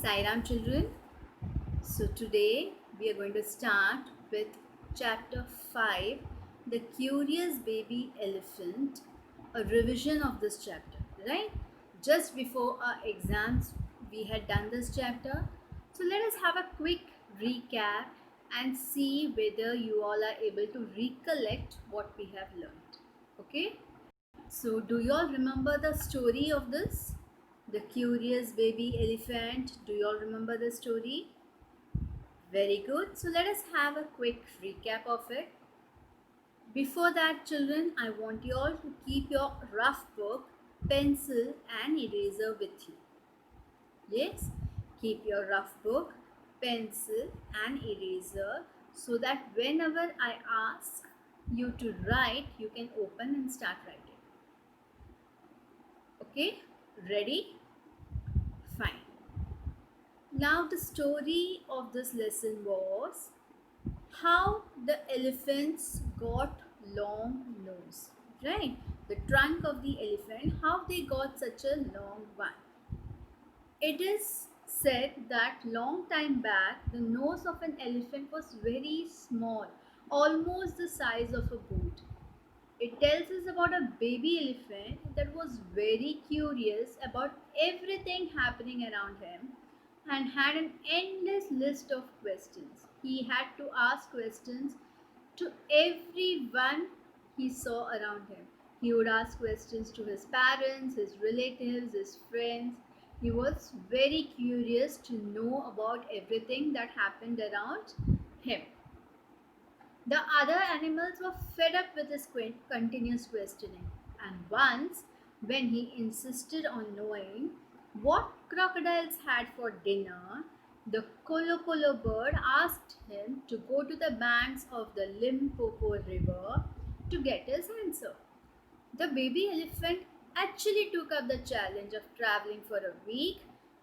Sai Ram children. So today we are going to start with chapter 5, The Curious Baby Elephant, a revision of this chapter, right? Just before our exams we had done this chapter. So let us have a quick recap and see whether you all are able to recollect what we have learned. Okay? So do you all remember the story of this? The Curious Baby Elephant. Do you all remember the story? Very good. So let us have a quick recap of it. Before that, children, I want you all to keep your rough book, pencil, and eraser with you. Yes, keep your rough book, pencil, and eraser so that whenever I ask you to write, you can open and start writing. Okay, ready? Fine. Now, the story of this lesson was how the elephants got long nose, right? The trunk of the elephant, how they got such a long one. It is said that long time back the nose of an elephant was very small, almost the size of a boot. It tells us about a baby elephant that was very curious about everything happening around him and had an endless list of questions. He had to ask questions to everyone he saw around him. He would ask questions to his parents, his relatives, his friends. He was very curious to know about everything that happened around him. The other animals were fed up with his continuous questioning, and once, when he insisted on knowing what crocodiles had for dinner, the Kolo Kolo bird asked him to go to the banks of the Limpopo River to get his answer. The baby elephant actually took up the challenge of traveling for a week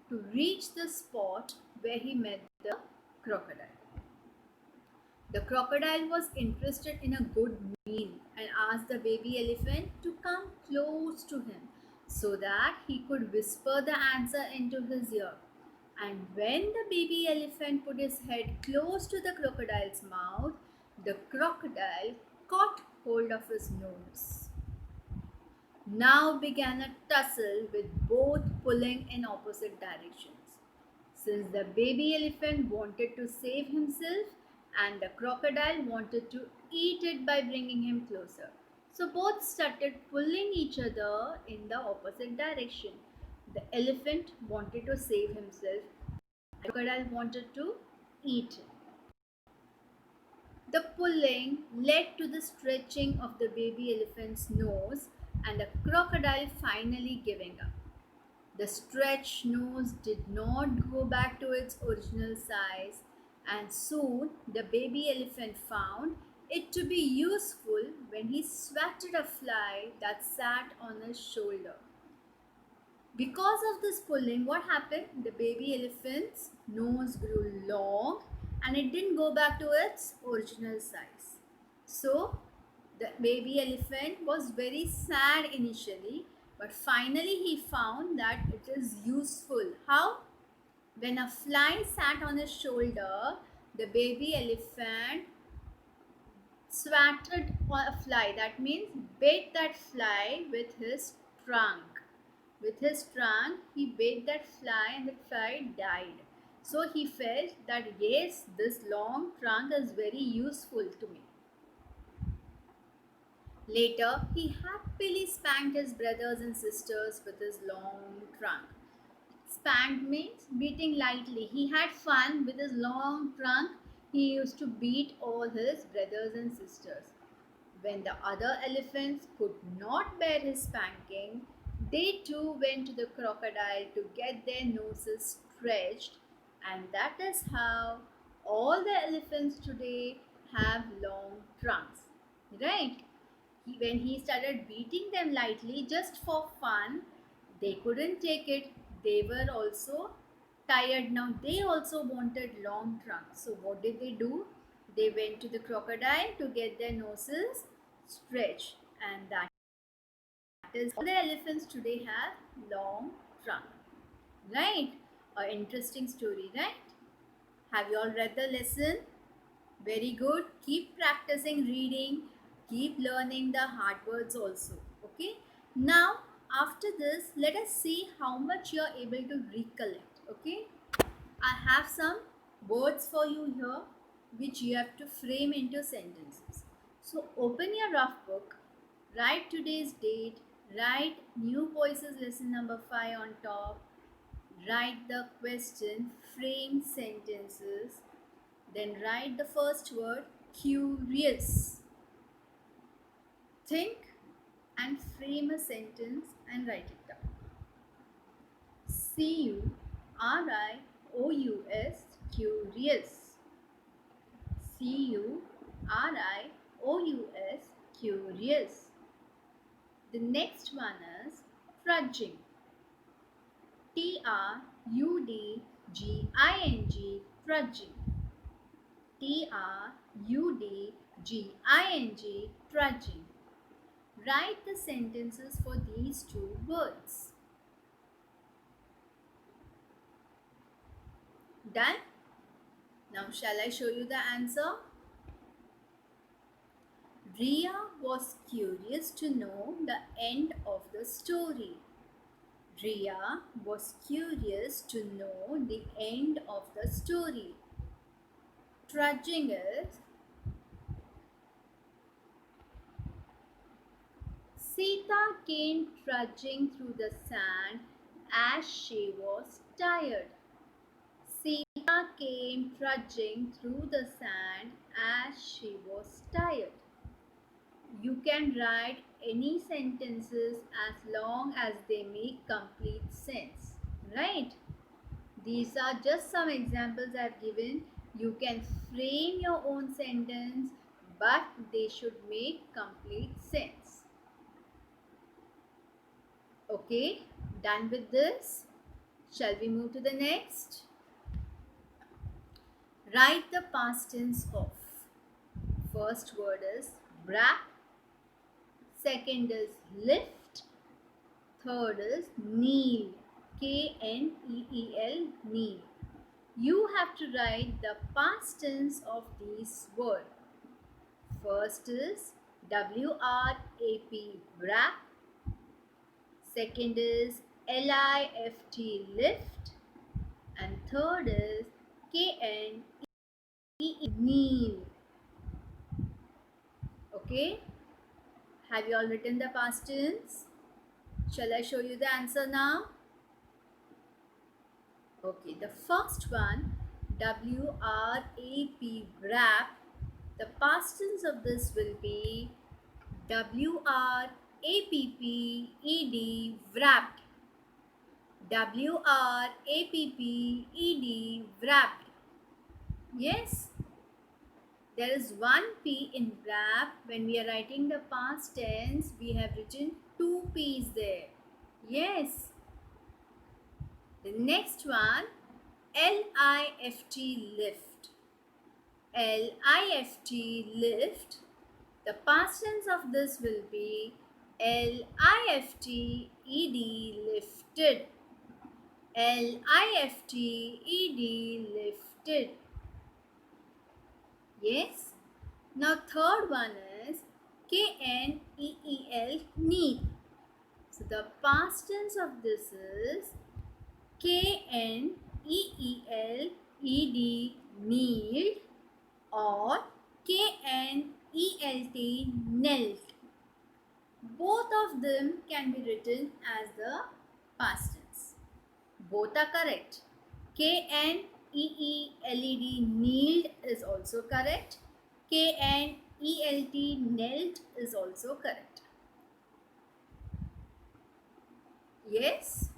to reach the spot where he met the crocodile. The crocodile was interested in a good meal and asked the baby elephant to come close to him so that he could whisper the answer into his ear. And when the baby elephant put his head close to the crocodile's mouth, the crocodile caught hold of his nose. Now began a tussle with both pulling in opposite directions. Since the baby elephant wanted to save himself and the crocodile wanted to eat it by bringing him closer. So both started pulling each other in the opposite direction. The elephant wanted to save himself and the crocodile wanted to eat him. The pulling led to the stretching of the baby elephant's nose and the crocodile finally giving up. The stretched nose did not go back to its original size, and soon the baby elephant found it to be useful when he swatted a fly that sat on his shoulder. Because of this pulling, what happened? The baby elephant's nose grew long and it didn't go back to its original size. So, the baby elephant was very sad initially, but finally he found that it is useful. How? When a fly sat on his shoulder, the baby elephant swatted a fly. That means bait that fly with his trunk. With his trunk, he bait that fly and the fly died. So he felt that yes, this long trunk is very useful to me. Later, he happily spanked his brothers and sisters with his long trunk. Spanked means beating lightly. He had fun with his long trunk. He used to beat all his brothers and sisters. When the other elephants could not bear his spanking, they too went to the crocodile to get their noses stretched, and that is how all the elephants today have long trunks. Right? When he started beating them lightly just for fun, they couldn't take it. They were also tired now. They also wanted long trunks. So what did they do? They went to the crocodile to get their noses stretched, and that is all the elephants today have long trunk. Right? An interesting story, right? Have you all read the lesson? Very good. Keep practicing reading. Keep learning the hard words also. Okay. Now, after this, let us see how much you are able to recollect. Okay. I have some words for you here which you have to frame into sentences. So, open your rough book, write today's date, write New Voices lesson number 5 on top, write the question, frame sentences, then write the first word curious. Think and frame a sentence and write it down. Curious, curious. Curious, curious. The next one is trudging. Trudging, trudging. Trudging, trudging. Write the sentences for these two words. Done? Now shall I show you the answer? Ria was curious to know the end of the story. Ria was curious to know the end of the story. Trudging is Sita came trudging through the sand as she was tired. Sita came trudging through the sand as she was tired. You can write any sentences as long as they make complete sense, right? These are just some examples I've given. You can frame your own sentence, but they should make complete sense. Okay, done with this? Shall we move to the next? Write the past tense of. First word is wrap. Second is lift. Third is kneel. Kneel, kneel. You have to write the past tense of these words. First is WRAP, wrap. Second is LIFT, lift. And third is KNEE, kneel. Okay? Have you all written the past tense? Shall I show you the answer now? Okay, the first one, WRAP, wrap. The past tense of this will be WRAPPED, wrapped. WRAPPED, wrapped. Yes? There is one P in wrap. When we are writing the past tense, we have written two P's there. Yes. The next one, LIFT, lift. LIFT, lift. The past tense of this will be LIFTED, lifted. LIFTED, lifted. Yes. Now third one is KNEEL, kneel. So the past tense of this is KNEEL, kneeled, or KNELT, knelt. Both of them can be written as the past tense. Both are correct. KNEELED, kneeled, is also correct. KNELT, knelt, is also correct. Yes?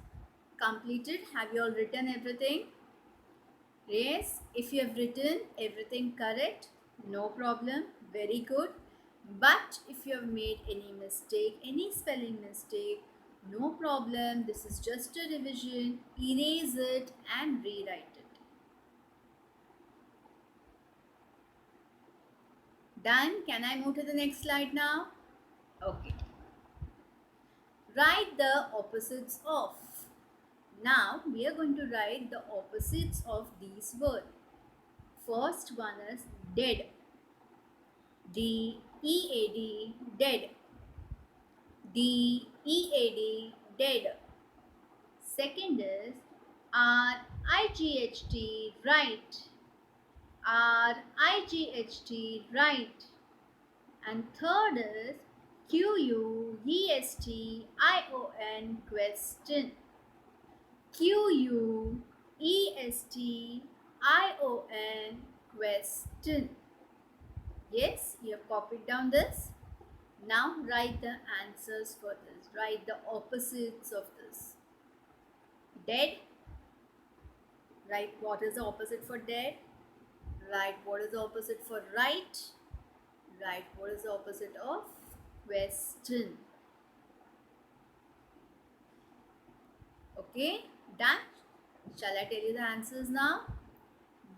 Completed? Have you all written everything? Yes? If you have written everything correct, no problem. Very good. But if you have made any mistake, any spelling mistake, no problem. This is just a revision. Erase it and rewrite it. Done? Can I move to the next slide now? Okay. Write the opposites of. Now we are going to write the opposites of these words. First one is dead. D-E-A-D, dead. D-E-A-D, dead. Second is R-I-G-H-T, right. R-I-G-H-T, right. And third is Q-U-E-S-T-I-O-N, question. Q-U-E-S-T-I-O-N, question. Yes, you have copied down this. Now write the answers for this. Write the opposites of this. Dead. Write what is the opposite for dead. Write what is the opposite for right. Write what is the opposite of question. Okay, done. Shall I tell you the answers now?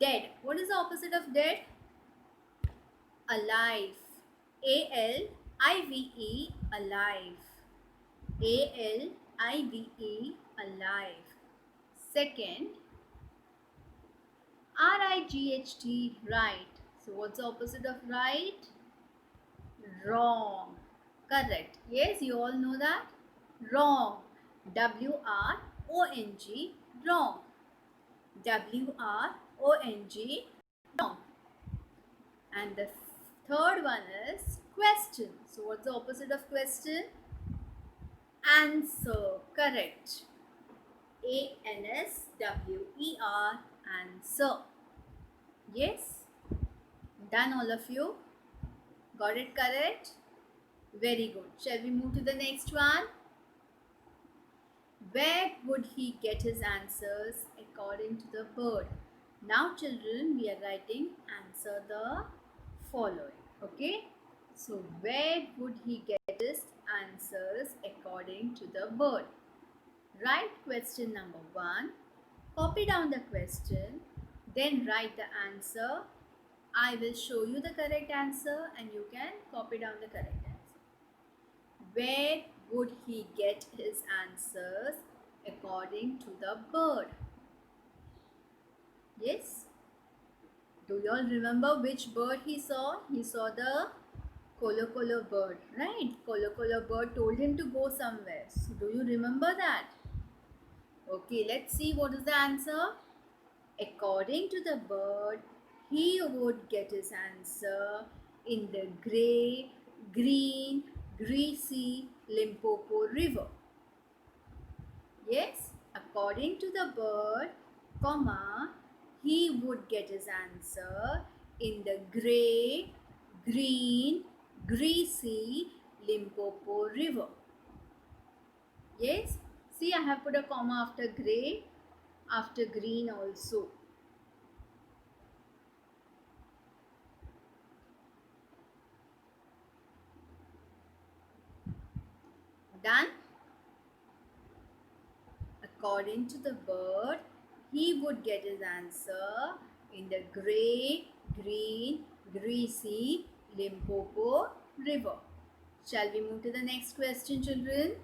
Dead. What is the opposite of dead? Alive. A-L-I-V-E, alive. A-L-I-V-E, alive. Second, R-I-G-H-T, right. So what's the opposite of right? Wrong. Correct. Yes, you all know that. Wrong. W-R-O-N-G, wrong. W-R-O-N-G, wrong. And the third one is question. So what's the opposite of question? Answer. Correct. A-N-S-W-E-R, answer. Yes? Done all of you? Got it correct? Very good. Shall we move to the next one? Where would he get his answers according to the bird? Now children, we are writing answer the following. Okay? So where would he get his answers according to the bird? Write question number 1. Copy down the question. Then write the answer. I will show you the correct answer and you can copy down the correct answer. Where would he get his answers according to the bird? Yes? Do you all remember which bird he saw? He saw the Kolo Kolo bird, right? Kolo Kolo bird told him to go somewhere. So do you remember that? Okay, let's see what is the answer. According to the bird, he would get his answer in the grey, green, greasy Limpopo River. Yes, according to the bird, comma, he would get his answer in the grey, green, greasy Limpopo River. Yes, see, I have put a comma after grey, after green also. Done? According to the bird, he would get his answer in the grey, green, greasy Limpopo River. Shall we move to the next question, children?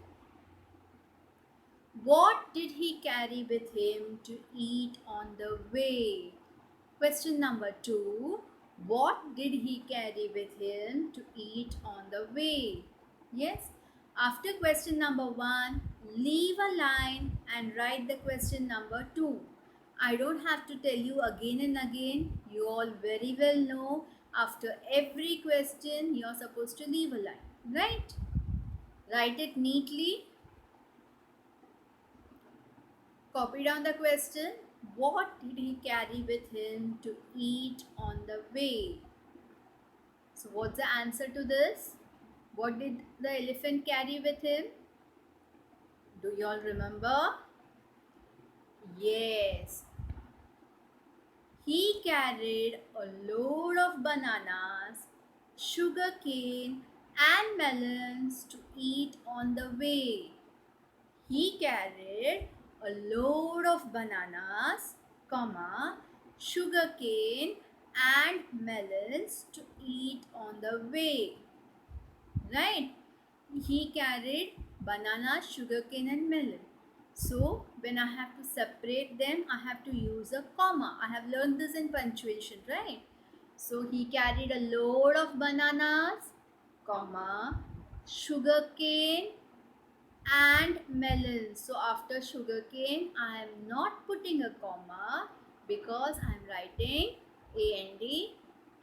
What did he carry with him to eat on the way? Question number 2. What did he carry with him to eat on the way? Yes. After question number 1, leave a line and write the question number 2. I don't have to tell you again and again. You all very well know after every question you are supposed to leave a line, right? Write it neatly. Copy down the question. What did he carry with him to eat on the way? So what's the answer to this? What did the elephant carry with him? Do you all remember? Yes. He carried a load of bananas, sugarcane and melons to eat on the way. He carried a load of bananas, comma, sugarcane and melons to eat on the way. Right? He carried banana, sugarcane and melon. So when I have to separate them, I have to use a comma. I have learned this in punctuation, right? So he carried a load of bananas, comma, sugarcane and melons. So after sugarcane, I am not putting a comma because I am writing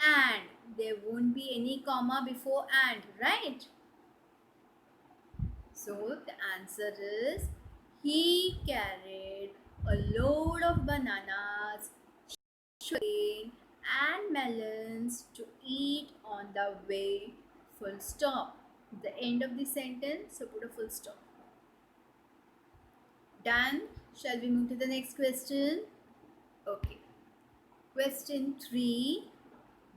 and there won't be any comma before and, right? So the answer is he carried a load of bananas, sugarcane, and melons to eat on the way. Full stop. The end of the sentence, so put a full stop. Done. Shall we move to the next question? Okay. Question 3.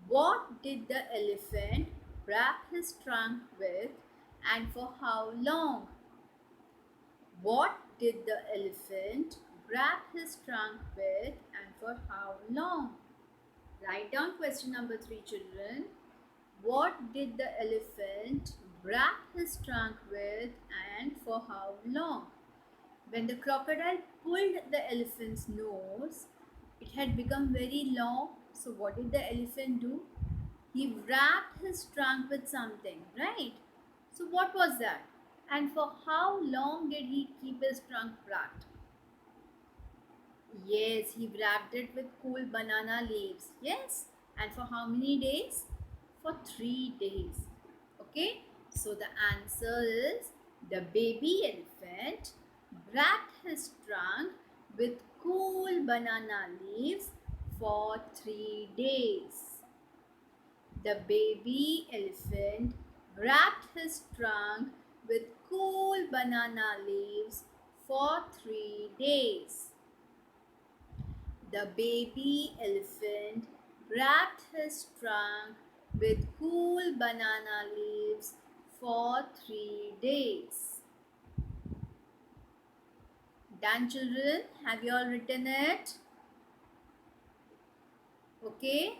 What did the elephant wrap his trunk with and for how long? What did the elephant wrap his trunk with and for how long? Write down question number 3, children. What did the elephant wrap his trunk with and for how long? When the crocodile pulled the elephant's nose, it had become very long. So, what did the elephant do? He wrapped his trunk with something, right? So, what was that? And for how long did he keep his trunk wrapped? Yes, he wrapped it with cool banana leaves. Yes. And for how many days? For 3 days. Okay. So the answer is the baby elephant wrapped his trunk with cool banana leaves for 3 days. The baby elephant wrapped his trunk with cool banana leaves for 3 days. The baby elephant wrapped his trunk with cool banana leaves for 3 days. Done, children? Have you all written it? Okay.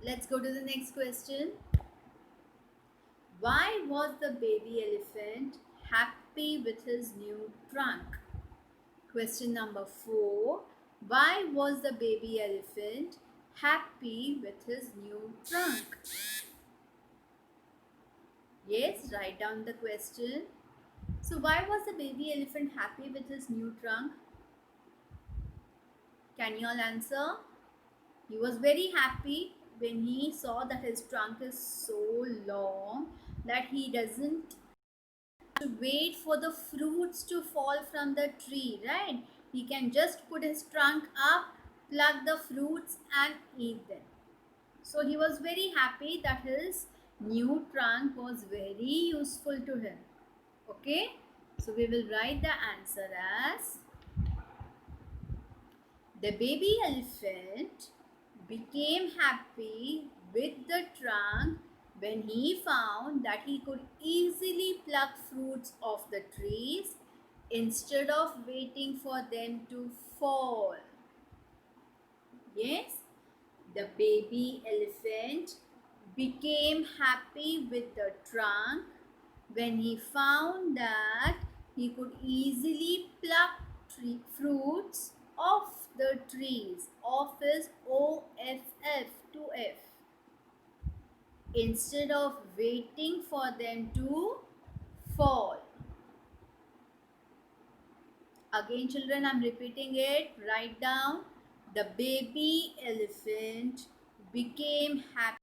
Let's go to the next question. Why was the baby elephant happy with his new trunk? Question number 4. Why was the baby elephant happy with his new trunk? Yes, write down the question. So, why was the baby elephant happy with his new trunk? Can you all answer? He was very happy when he saw that his trunk is so long that he doesn't to wait for the fruits to fall from the tree, right? He can just put his trunk up, pluck the fruits and eat them. So he was very happy that his new trunk was very useful to him. Okay, so we will write the answer as the baby elephant became happy with the trunk when he found that he could easily pluck fruits off the trees instead of waiting for them to fall. Yes, the baby elephant became happy with the trunk when he found that he could easily pluck fruits off the trees. Off is OFF, to F, instead of waiting for them to fall. Again, children, I'm repeating it. Write down. The baby elephant became happy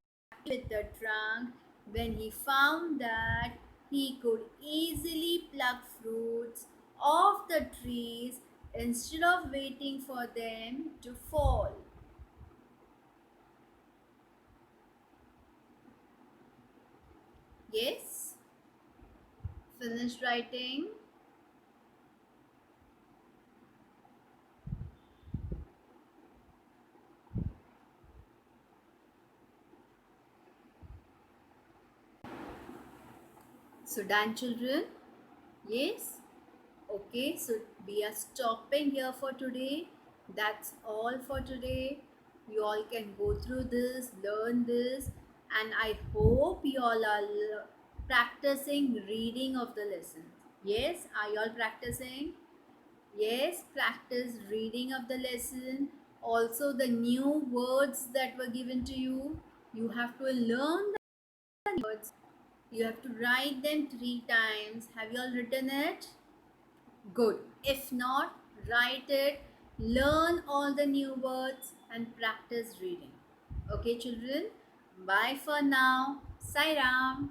with the trunk when he found that he could easily pluck fruits off the trees instead of waiting for them to fall. Yes? Finished writing? So done, children? Yes? Okay, so we are stopping here for today. That's all for today. You all can go through this, learn this, and I hope you all are practicing reading of the lessons. Yes, are you all practicing? Yes, practice reading of the lesson. Also, the new words that were given to you. You have to learn the words. You have to write them 3 times. Have you all written it? Good. If not, write it. Learn all the new words and practice reading. Okay, children? Bye for now. Sai Ram.